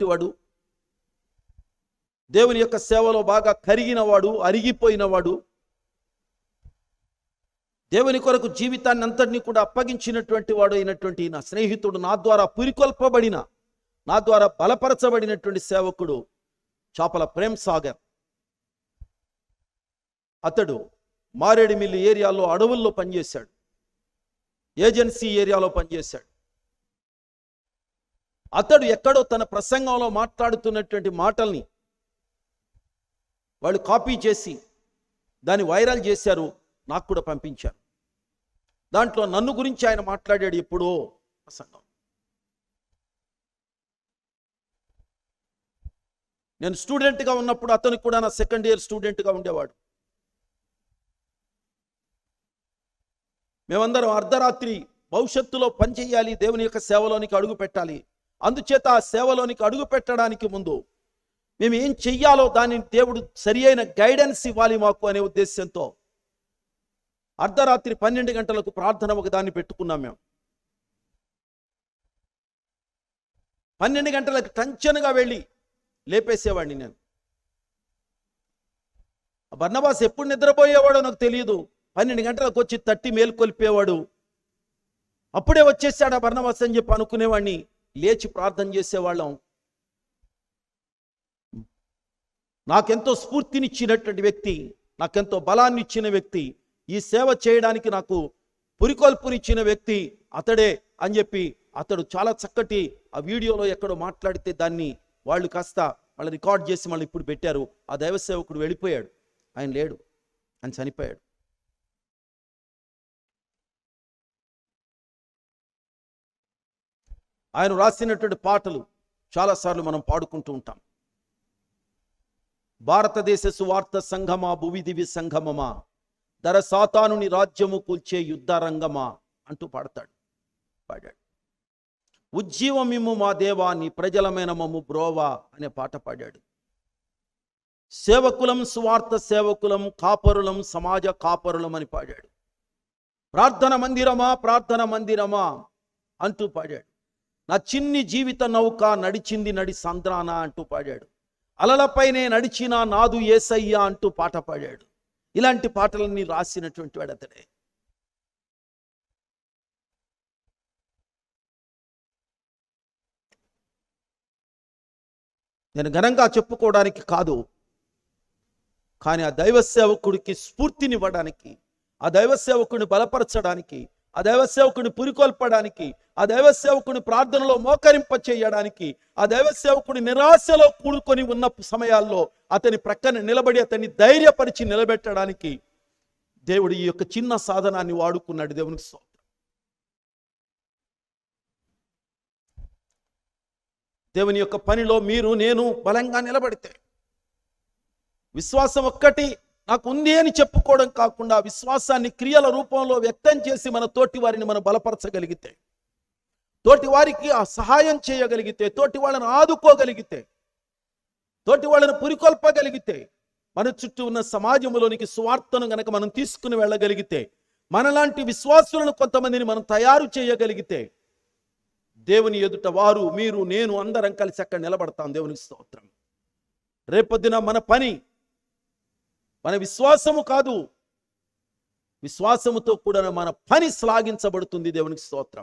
కలిగినటువంటి వాడు, దేవుని యొక్క సేవలో బాగా కరిగినవాడు, అరిగిపోయినవాడు, దేవుని కొరకు జీవితాన్ని అంతటినీ కూడా అప్పగించినటువంటి వాడు అయినటువంటి నా స్నేహితుడు, నా ద్వారా పురికొల్పబడిన, నా ద్వారా బలపరచబడినటువంటి సేవకుడు చాపల ప్రేమ్ సాగర్. అతడు మారేడుమిల్లి ఏరియాలో అడవుల్లో పనిచేశాడు, ఏజెన్సీ ఏరియాలో పనిచేశాడు. అతడు ఎక్కడో తన ప్రసంగంలో మాట్లాడుతున్నటువంటి మాటల్ని వాళ్ళు కాపీ చేసి దాన్ని వైరల్ చేశారు, నాకు కూడా పంపించారు. దాంట్లో నన్ను గురించి ఆయన మాట్లాడాడు ఎప్పుడో ప్రసంగం. నేను స్టూడెంట్గా ఉన్నప్పుడు అతను కూడా నా సెకండ్ ఇయర్ స్టూడెంట్గా ఉండేవాడు. మేమందరం అర్ధరాత్రి భవిష్యత్తులో పనిచేయాలి, దేవుని యొక్క సేవలోనికి అడుగు పెట్టాలి. అందుచేత ఆ సేవలోనికి అడుగు పెట్టడానికి ముందు మేము ఏం చెయ్యాలో దాన్ని దేవుడు సరి అయిన గైడెన్స్ ఇవ్వాలి మాకు అనే ఉద్దేశంతో అర్ధరాత్రి 12 గంటలకు ప్రార్థన ఒక దాన్ని పెట్టుకున్నాం. మేము 12 గంటలకు టంచనగా వెళ్ళి లేపేసేవాడిని నేను. బర్నబాస్ ఎప్పుడు నిద్రపోయేవాడో నాకు తెలియదు. 12 గంటలకు వచ్చి తట్టి మేలుకొల్పేవాడు. అప్పుడే వచ్చేసాడు ఆ బర్నబాస్ అని చెప్పి అనుకునేవాడిని. లేచి ప్రార్థన చేసేవాళ్ళం. నాకెంతో స్ఫూర్తినిచ్చినటువంటి వ్యక్తి, నాకెంతో బలాన్ని ఇచ్చిన వ్యక్తి, ఈ సేవ చేయడానికి నాకు పురికొల్పునిచ్చిన వ్యక్తి అతడే అని చెప్పి అతడు చాలా చక్కటి ఆ వీడియోలో ఎక్కడో మాట్లాడితే దాన్ని వాళ్ళు కాస్త వాళ్ళు రికార్డ్ చేసి మళ్ళీ ఇప్పుడు పెట్టారు. ఆ దైవ సేవకుడు వెళ్ళిపోయాడు, ఆయన లేడు, ఆయన చనిపోయాడు. ఆయన రాసినటువంటి పాటలు చాలాసార్లు మనం పాడుకుంటూ ఉంటాం. భారతదేశ సువార్త సంఘమా, భువి దివి సంఘమమా, ధర సాతానుని రాజ్యము కూల్చే యుద్ధరంగమా అంటూ పాడాడు. ఉజ్జీవమిమ్ము మా దేవా, నీ ప్రజలమైన మమ్ము బ్రోవా అనే పాట పాడాడు. సేవకులం, సువార్త సేవకులం, కాపరులం, సమాజ కాపరులం అని పాడాడు. ప్రార్థన మందిరమా, ప్రార్థన మందిరమా అంటూ పాడాడు. నా చిన్ని జీవిత నౌక నడిచింది నడి సంద్రాన అంటూ పాడాడు. అలలపైనే నడిచిన నాదు యేసయ్యా అంటూ పాట పాడాడు. ఇలాంటి పాటలన్నీ రాసినటువంటి వాడు అతడే. నేను ఘనంగా చెప్పుకోవడానికి కాదు, కానీ ఆ దైవ సేవకుడికి స్ఫూర్తినివ్వడానికి, ఆ దైవ సేవకుడిని బలపరచడానికి, ఆ దైవ సేవకుడిని పురికొల్పడానికి, ఆ దైవ సేవకుడిని ప్రార్థనలో మోకరింప చేయడానికి, ఆ దైవ సేవకుడి నిరాశలో కూడుకొని ఉన్న సమయాల్లో అతని ప్రక్కన నిలబడి అతన్ని ధైర్యపరిచి నిలబెట్టడానికి దేవుడు ఈ యొక్క చిన్న సాధనాన్ని వాడుకున్నాడు. దేవునికి స్తోత్రం. దేవుని యొక్క పనిలో మీరు నేను బలంగా నిలబడితే, విశ్వాసం ఒక్కటి నాకు ఉంది అని చెప్పుకోవడం కాకుండా విశ్వాసాన్ని క్రియల రూపంలో వ్యక్తం చేసి మన తోటి వారిని మనం బలపరచగలిగితే, తోటి వారికి ఆ సహాయం చేయగలిగితే, తోటి వాళ్ళని ఆదుకోగలిగితే, తోటి వాళ్ళని పురికొల్పగలిగితే, మన చుట్టూ ఉన్న సమాజంలోనికి సువార్తను గనక మనం తీసుకుని వెళ్ళగలిగితే, మనలాంటి విశ్వాసులను కొంతమందిని మనం తయారు చేయగలిగితే, దేవుని ఎదుట వారు, మీరు, నేను అందరం కలిసి అక్కడ నిలబడతాం. దేవునికి స్తోత్రం. రేపొద్దున మన పని మన విశ్వాసము కాదు, విశ్వాసముతో కూడా మన పని శ్లాఘించబడుతుంది. దేవునికి స్తోత్రం.